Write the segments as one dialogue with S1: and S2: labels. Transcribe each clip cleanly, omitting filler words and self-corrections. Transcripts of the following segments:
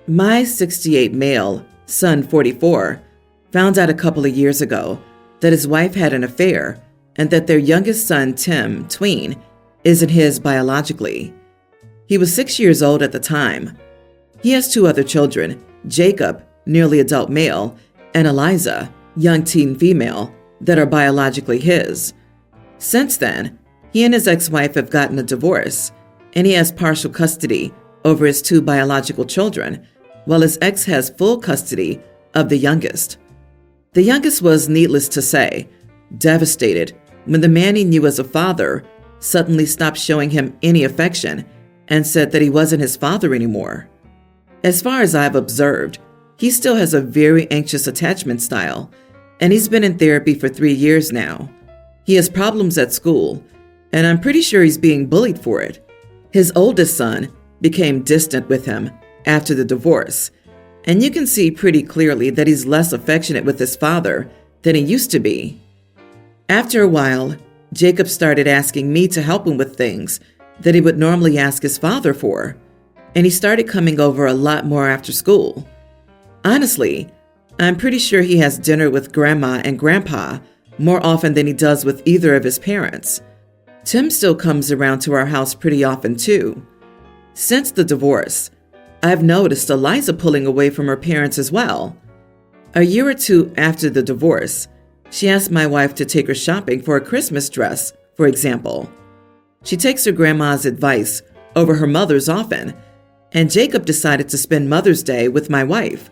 S1: My 68 male, son 44, found out a couple of years ago that his wife had an affair and that their youngest son, Tim, tween, isn't his biologically. He was 6 years old at the time. He has two other children, Jacob, nearly adult male, and Eliza, young teen female, that are biologically his. Since then, he and his ex-wife have gotten a divorce, and he has partial custody over his two biological children, while his ex has full custody of the youngest. The youngest was, needless to say, devastated when the man he knew as a father suddenly stopped showing him any affection and said that he wasn't his father anymore. As far as I've observed, he still has a very anxious attachment style, and he's been in therapy for 3 years now. He has problems at school, and I'm pretty sure he's being bullied for it. His oldest son became distant with him after the divorce, and you can see pretty clearly that he's less affectionate with his father than he used to be. After a while, Jacob started asking me to help him with things that he would normally ask his father for, and he started coming over a lot more after school. Honestly, I'm pretty sure he has dinner with Grandma and Grandpa more often than he does with either of his parents. Tim still comes around to our house pretty often too. Since the divorce, I've noticed Eliza pulling away from her parents as well. A year or two after the divorce, she asked my wife to take her shopping for a Christmas dress, for example. She takes her grandma's advice over her mother's often, and Jacob decided to spend Mother's Day with my wife.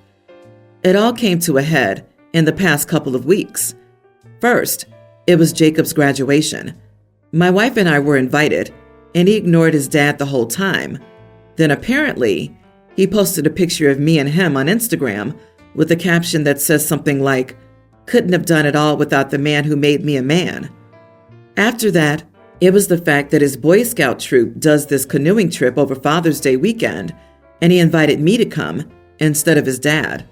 S1: It all came to a head in the past couple of weeks. First, it was Jacob's graduation. My wife and I were invited, and he ignored his dad the whole time. Then apparently, he posted a picture of me and him on Instagram with a caption that says something like, "Couldn't have done it all without the man who made me a man." After that, it was the fact that his Boy Scout troop does this canoeing trip over Father's Day weekend, and he invited me to come instead of his dad.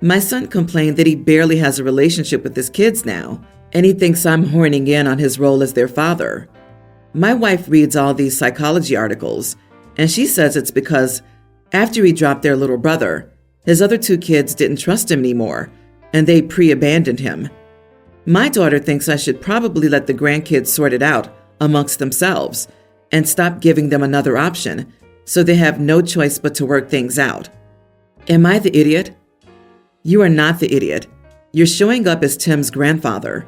S1: My son complained that he barely has a relationship with his kids now, and he thinks I'm horning in on his role as their father. My wife reads all these psychology articles, and she says it's because after he dropped their little brother, his other two kids didn't trust him anymore, and they pre-abandoned him. My daughter thinks I should probably let the grandkids sort it out amongst themselves and stop giving them another option so they have no choice but to work things out. Am I the idiot? You are not the idiot. You're showing up as Tim's grandfather.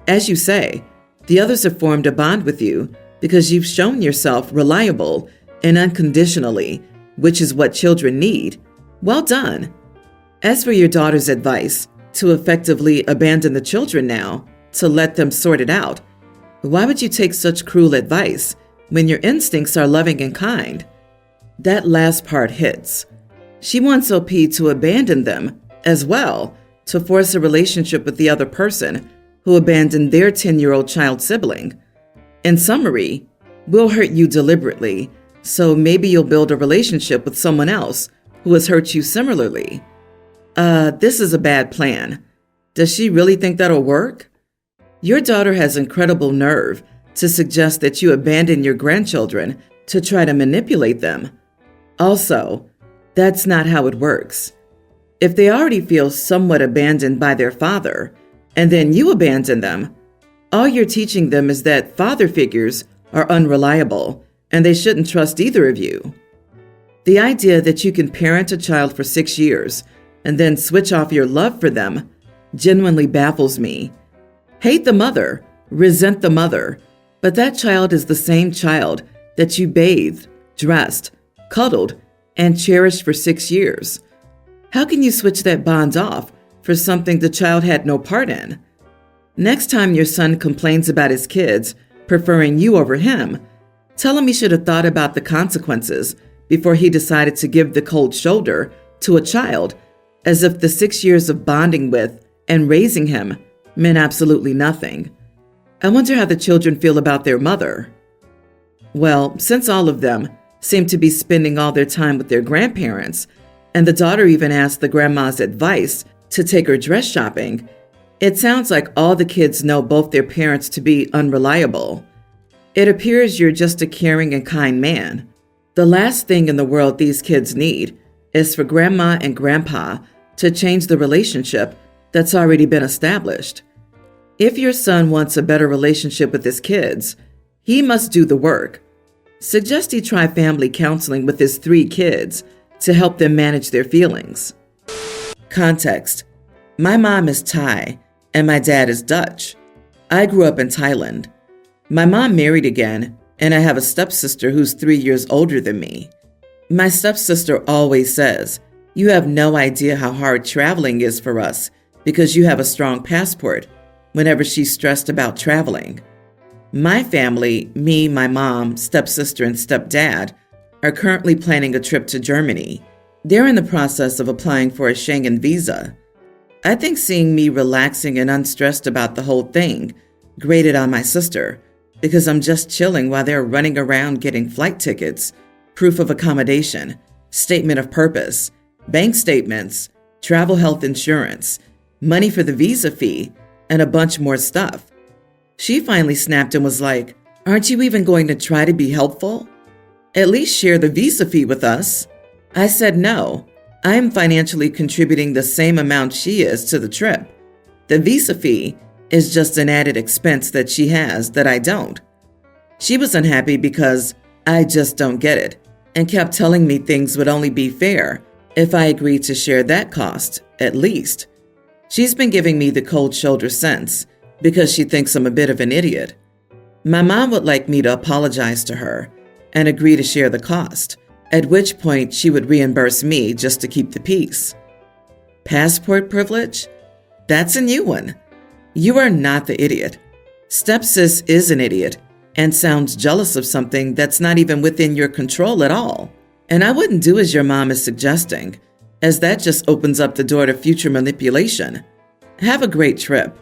S1: As you say, the others have formed a bond with you because you've shown yourself reliable and unconditionally, which is what children need. Well done. As for your daughter's advice to effectively abandon the children now, to let them sort it out, why would you take such cruel advice when your instincts are loving and kind? That last part hits. She wants OP to abandon them as well, to force a relationship with the other person who abandoned their 10-year-old child sibling. In summary, we'll hurt you deliberately, so maybe you'll build a relationship with someone else who has hurt you similarly. This is a bad plan. Does she really think that'll work? Your daughter has incredible nerve to suggest that you abandon your grandchildren to try to manipulate them. Also, that's not how it works. If they already feel somewhat abandoned by their father, and then you abandon them, all you're teaching them is that father figures are unreliable, and they shouldn't trust either of you. The idea that you can parent a child for 6 years and then switch off your love for them genuinely baffles me. Hate the mother, resent the mother, but that child is the same child that you bathed, dressed, cuddled, and cherished for 6 years. How can you switch that bond off for something the child had no part in? Next time your son complains about his kids preferring you over him, tell him he should have thought about the consequences before he decided to give the cold shoulder to a child, as if the 6 years of bonding with and raising him meant absolutely nothing. I wonder how the children feel about their mother. Well, since all of them seem to be spending all their time with their grandparents, and the daughter even asked the grandma's advice to take her dress shopping, it sounds like all the kids know both their parents to be unreliable. It appears you're just a caring and kind man. The last thing in the world these kids need is for grandma and grandpa to change the relationship that's already been established. If your son wants a better relationship with his kids, he must do the work. Suggest he try family counseling with his 3 kids to help them manage their feelings. Context: my mom is Thai and my dad is Dutch. I grew up in Thailand. My mom married again, and I have a stepsister who's 3 years older than me. My stepsister always says, "You have no idea how hard traveling is for us because you have a strong passport," whenever she's stressed about traveling. My family, me, my mom, stepsister, and stepdad, are currently planning a trip to Germany. They're in the process of applying for a Schengen visa. I think seeing me relaxing and unstressed about the whole thing grated on my sister, because I'm just chilling while they're running around getting flight tickets, proof of accommodation, statement of purpose, bank statements, travel health insurance, money for the visa fee, and a bunch more stuff. She finally snapped and was like, "Aren't you even going to try to be helpful? At least share the visa fee with us." I said no. I am financially contributing the same amount she is to the trip. The visa fee is just an added expense that she has that I don't. She was unhappy because I just don't get it, and kept telling me things would only be fair if I agreed to share that cost, at least. She's been giving me the cold shoulder since, because she thinks I'm a bit of an idiot. My mom would like me to apologize to her and agree to share the cost, at which point she would reimburse me just to keep the peace. Passport privilege? That's a new one. You are not the idiot. Stepsis is an idiot and sounds jealous of something that's not even within your control at all. And I wouldn't do as your mom is suggesting, as that just opens up the door to future manipulation. Have a great trip.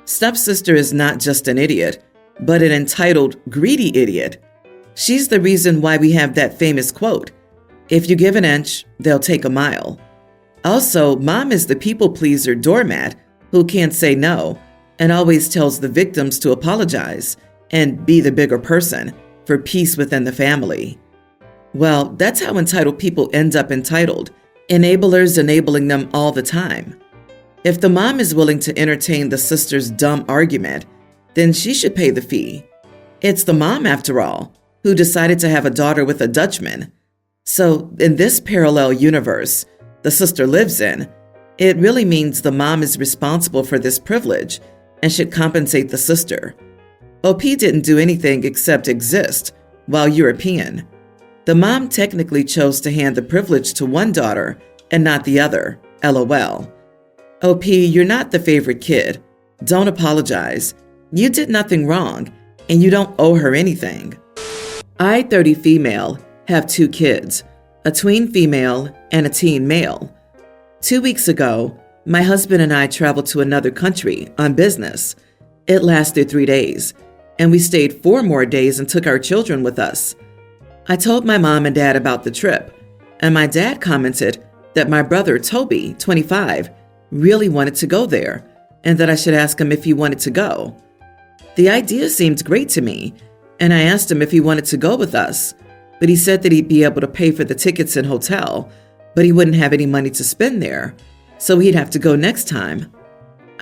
S1: Stepsister is not just an idiot, but an entitled, greedy idiot. She's the reason why we have that famous quote, "If you give an inch, they'll take a mile." Also, mom is the people pleaser doormat who can't say no and always tells the victims to apologize and be the bigger person for peace within the family. Well, that's how entitled people end up entitled, enablers enabling them all the time. If the mom is willing to entertain the sister's dumb argument, then she should pay the fee. It's the mom, after all, who decided to have a daughter with a Dutchman. So, in this parallel universe the sister lives in, it really means the mom is responsible for this privilege and should compensate the sister. OP didn't do anything except exist while European. The mom technically chose to hand the privilege to one daughter and not the other, LOL. OP, you're not the favorite kid. Don't apologize. You did nothing wrong, and you don't owe her anything. I, 30 female, have 2 kids, a tween female and a teen male. 2 weeks ago, my husband and I traveled to another country on business. It lasted 3 days, and we stayed 4 more days and took our children with us. I told my mom and dad about the trip, and my dad commented that my brother, Toby, 25, really wanted to go there, and that I should ask him if he wanted to go. The idea seemed great to me, and I asked him if he wanted to go with us, but he said that he'd be able to pay for the tickets and hotel, but he wouldn't have any money to spend there, so he'd have to go next time.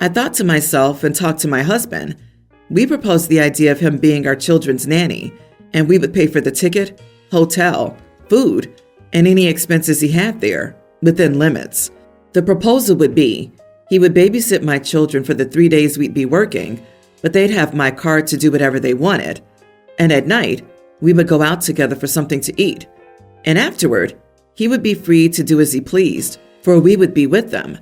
S1: I thought to myself and talked to my husband. We proposed the idea of him being our children's nanny, and we would pay for the ticket, hotel, food, and any expenses he had there, within limits. The proposal would be, he would babysit my children for the 3 days we'd be working, but they'd have my car to do whatever they wanted. And at night, we would go out together for something to eat. And afterward, he would be free to do as he pleased, for we would be with them.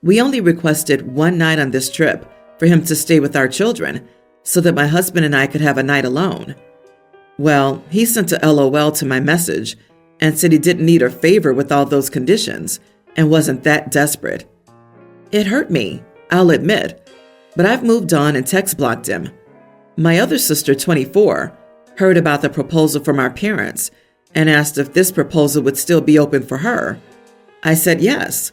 S1: We only requested 1 night on this trip for him to stay with our children, so that my husband and I could have a night alone. Well, he sent a LOL to my message and said he didn't need a favor with all those conditions and wasn't that desperate. It hurt me, I'll admit, but I've moved on and text blocked him. My other sister, 24, heard about the proposal from our parents and asked if this proposal would still be open for her. I said yes.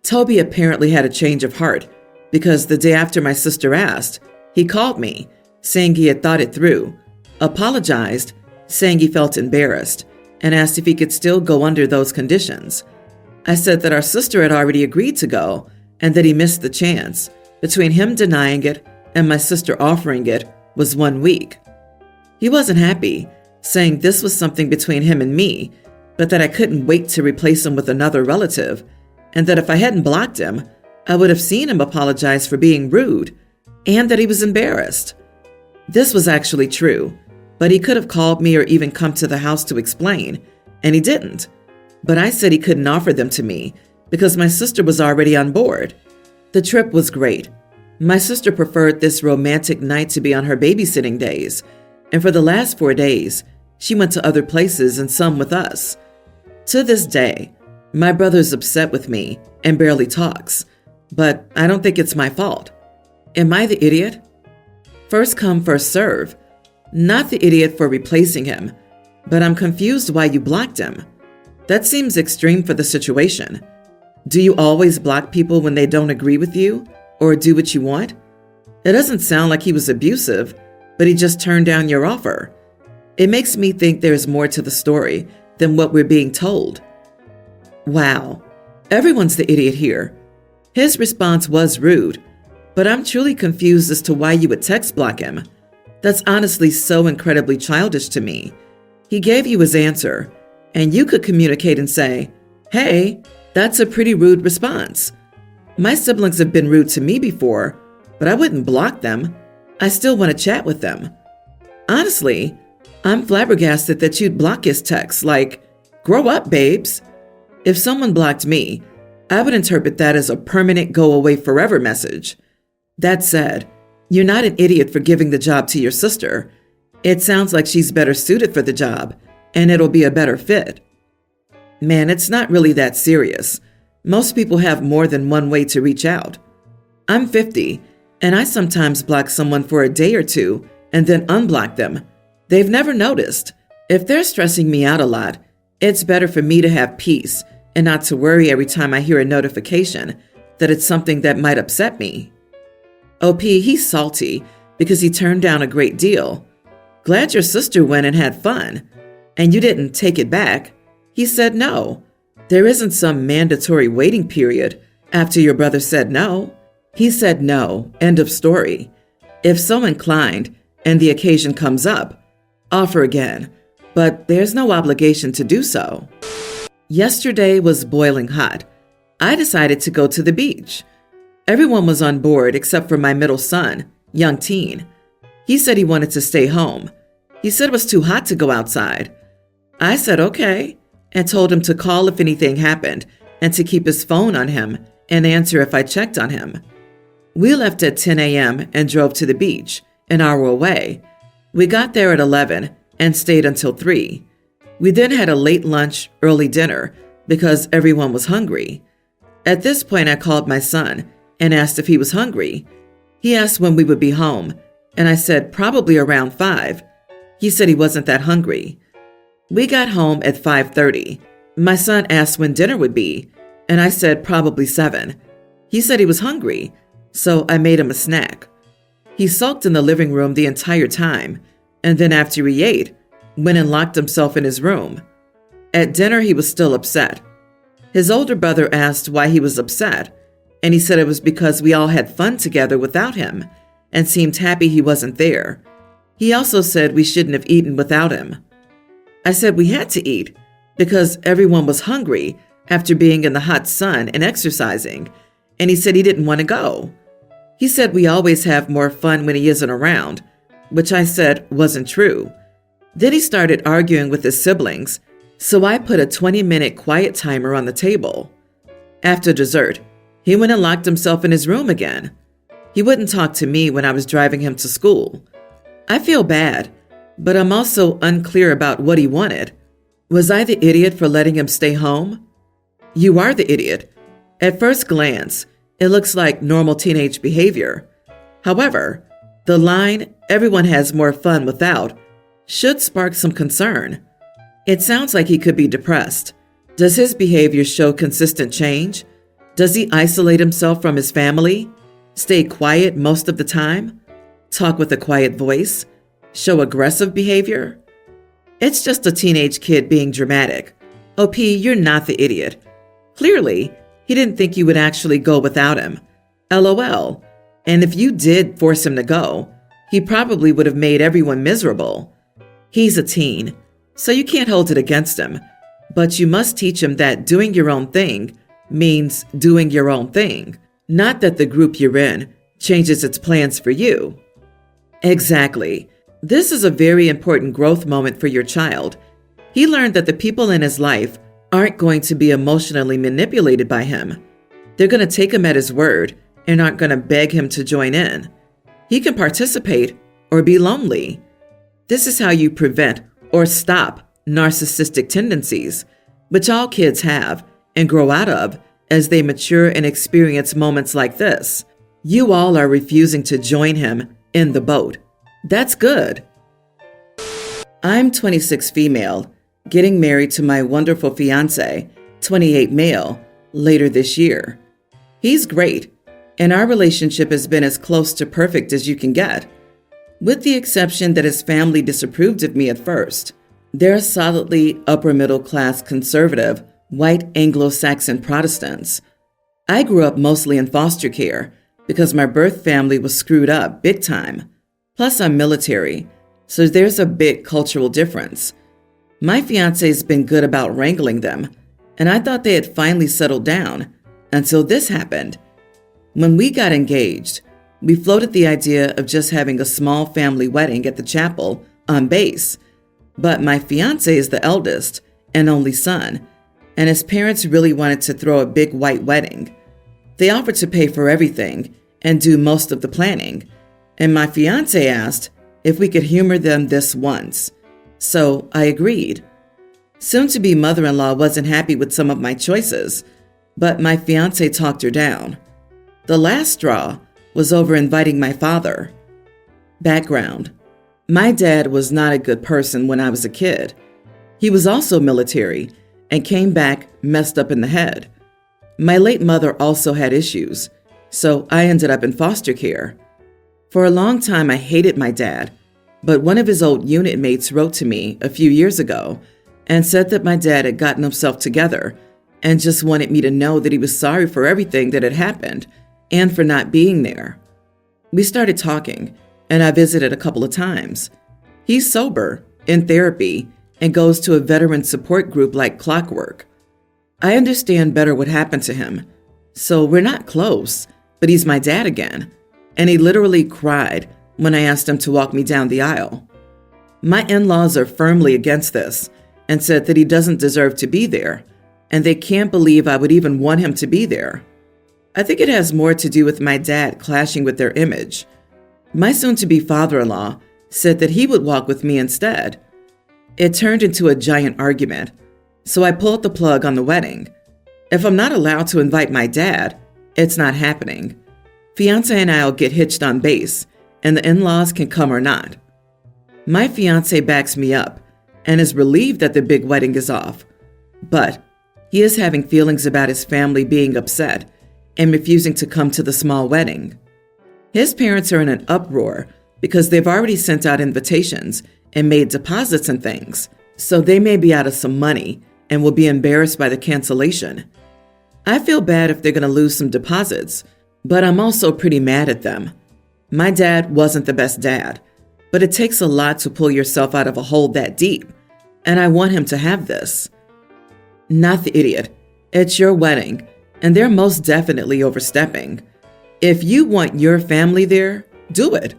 S1: Toby apparently had a change of heart because the day after my sister asked, he called me, saying he had thought it through, apologized, saying he felt embarrassed, and asked if he could still go under those conditions. I said that our sister had already agreed to go and that he missed the chance. Between him denying it and my sister offering it was 1 week. He wasn't happy, saying this was something between him and me, but that I couldn't wait to replace him with another relative, and that if I hadn't blocked him, I would have seen him apologize for being rude, and that he was embarrassed. This was actually true, but he could have called me or even come to the house to explain, and he didn't. But I said he couldn't offer them to me because my sister was already on board. The trip was great. My sister preferred this romantic night to be on her babysitting days, and for the last 4 days, she went to other places and some with us. To this day, my brother's upset with me and barely talks, but I don't think it's my fault. Am I the idiot? First come, first serve. Not the idiot for replacing him, but I'm confused why you blocked him. That seems extreme for the situation. Do you always block people when they don't agree with you or do what you want? It doesn't sound like he was abusive, but he just turned down your offer. It makes me think there's more to the story than what we're being told. Wow, everyone's the idiot here. His response was rude, but I'm truly confused as to why you would text block him. That's honestly so incredibly childish to me. He gave you his answer, and you could communicate and say, "Hey, that's a pretty rude response." My siblings have been rude to me before, but I wouldn't block them. I still want to chat with them. Honestly, I'm flabbergasted that you'd block his texts like, "Grow up, babes." If someone blocked me, I would interpret that as a permanent go away forever message. That said, you're not an idiot for giving the job to your sister. It sounds like she's better suited for the job, and it'll be a better fit. Man, it's not really that serious. Most people have more than one way to reach out. I'm 50, and I sometimes block someone for a day or two and then unblock them. They've never noticed. If they're stressing me out a lot, it's better for me to have peace and not to worry every time I hear a notification that it's something that might upset me. OP, he's salty because he turned down a great deal. Glad your sister went and had fun. And you didn't take it back. He said no. There isn't some mandatory waiting period after your brother said no. He said no, end of story. If so inclined and the occasion comes up, offer again, but there's no obligation to do so. Yesterday was boiling hot. I decided to go to the beach. Everyone was on board except for my middle son, young teen. He said he wanted to stay home. He said it was too hot to go outside. I said okay, and told him to call if anything happened and to keep his phone on him and answer if I checked on him. We left at 10 a.m. and drove to the beach, an hour away. We got there at 11 and stayed until 3. We then had a late lunch, early dinner, because everyone was hungry. At this point, I called my son and asked if he was hungry. He asked when we would be home, and I said probably around 5. He said he wasn't that hungry. We got home at 5:30. My son asked when dinner would be, and I said probably 7. He said he was hungry, so I made him a snack. He sulked in the living room the entire time, and then after he ate, went and locked himself in his room. At dinner, he was still upset. His older brother asked why he was upset, and he said it was because we all had fun together without him and seemed happy he wasn't there. He also said we shouldn't have eaten without him. I said we had to eat because everyone was hungry after being in the hot sun and exercising, and he said he didn't want to go. He said we always have more fun when he isn't around, which I said wasn't true. Then he started arguing with his siblings, so I put a 20-minute quiet timer on the table. After dessert, he went and locked himself in his room again. He wouldn't talk to me when I was driving him to school. I feel bad, but I'm also unclear about what he wanted. Was I the idiot for letting him stay home? You are the idiot. At first glance, it looks like normal teenage behavior. However, the line, "everyone has more fun without," should spark some concern. It sounds like he could be depressed. Does his behavior show consistent change? Does he isolate himself from his family? Stay quiet most of the time? Talk with a quiet voice? Show aggressive behavior? It's just a teenage kid being dramatic. OP, you're not the idiot. Clearly, he didn't think you would actually go without him. LOL. And if you did force him to go, he probably would have made everyone miserable. He's a teen, so you can't hold it against him, but you must teach him that doing your own thing means doing your own thing, not that the group you're in changes its plans for you. Exactly. This is a very important growth moment for your child. He learned that the people in his life aren't going to be emotionally manipulated by him. They're going to take him at his word and aren't going to beg him to join in. He can participate or be lonely. This is how you prevent or stop narcissistic tendencies, which all kids have and grow out of as they mature and experience moments like this. You all are refusing to join him in the boat. That's good. I'm 26 female, getting married to my wonderful fiance, 28 male, later this year. He's great, and our relationship has been as close to perfect as you can get, with the exception that his family disapproved of me at first. They're solidly upper middle class conservative, white Anglo-Saxon Protestants. I grew up mostly in foster care because my birth family was screwed up big time. Plus, I'm military, so there's a big cultural difference. My fiance's been good about wrangling them, and I thought they had finally settled down until this happened. When we got engaged, we floated the idea of just having a small family wedding at the chapel on base. But my fiance is the eldest and only son, and his parents really wanted to throw a big white wedding. They offered to pay for everything and do most of the planning, and my fiance asked if we could humor them this once. So I agreed. Soon-to-be mother-in-law wasn't happy with some of my choices, but my fiance talked her down. The last straw was over inviting my father. Background: my dad was not a good person when I was a kid. He was also military and came back messed up in the head. My late mother also had issues, so I ended up in foster care. For a long time, I hated my dad, but one of his old unit mates wrote to me a few years ago and said that my dad had gotten himself together and just wanted me to know that he was sorry for everything that had happened and for not being there. We started talking, and I visited a couple of times. He's sober, in therapy, and goes to a veteran support group like clockwork. I understand better what happened to him, so we're not close, but he's my dad again, and he literally cried when I asked him to walk me down the aisle. My in-laws are firmly against this and said that he doesn't deserve to be there, and they can't believe I would even want him to be there. I think it has more to do with my dad clashing with their image. My soon-to-be father-in-law said that he would walk with me instead. It turned into a giant argument, so I pulled the plug on the wedding. If I'm not allowed to invite my dad, it's not happening. Fiance and I'll get hitched on base, and the in-laws can come or not. My fiance backs me up and is relieved that the big wedding is off, but he is having feelings about his family being upset and refusing to come to the small wedding. His parents are in an uproar because they've already sent out invitations and made deposits and things, so they may be out of some money and will be embarrassed by the cancellation. I feel bad if they're going to lose some deposits, but I'm also pretty mad at them. My dad wasn't the best dad, but it takes a lot to pull yourself out of a hole that deep, and I want him to have this. Not the idiot. It's your wedding, and they're most definitely overstepping. If you want your family there, do it.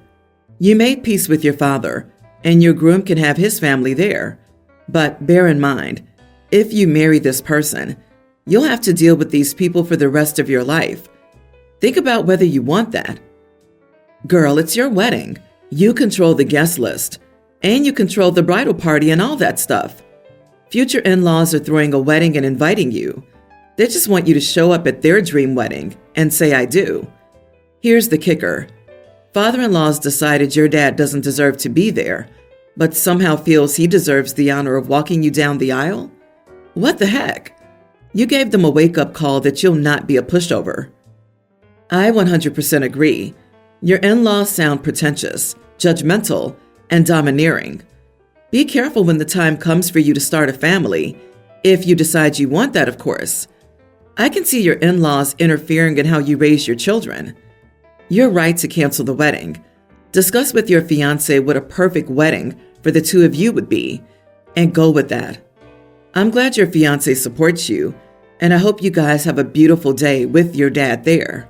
S1: You made peace with your father, and your groom can have his family there. But bear in mind, if you marry this person, you'll have to deal with these people for the rest of your life. Think about whether you want that. Girl, it's your wedding. You control the guest list, and you control the bridal party and all that stuff. Future in-laws are throwing a wedding and inviting you. They just want you to show up at their dream wedding and say, I do. Here's the kicker. Father-in-law's decided your dad doesn't deserve to be there, but somehow feels he deserves the honor of walking you down the aisle? What the heck? You gave them a wake-up call that you'll not be a pushover. I 100% agree. Your in-laws sound pretentious, judgmental, and domineering. Be careful when the time comes for you to start a family, if you decide you want that, of course. I can see your in-laws interfering in how you raise your children. You're right to cancel the wedding. Discuss with your fiance what a perfect wedding for the two of you would be, and go with that. I'm glad your fiance supports you, and I hope you guys have a beautiful day with your dad there.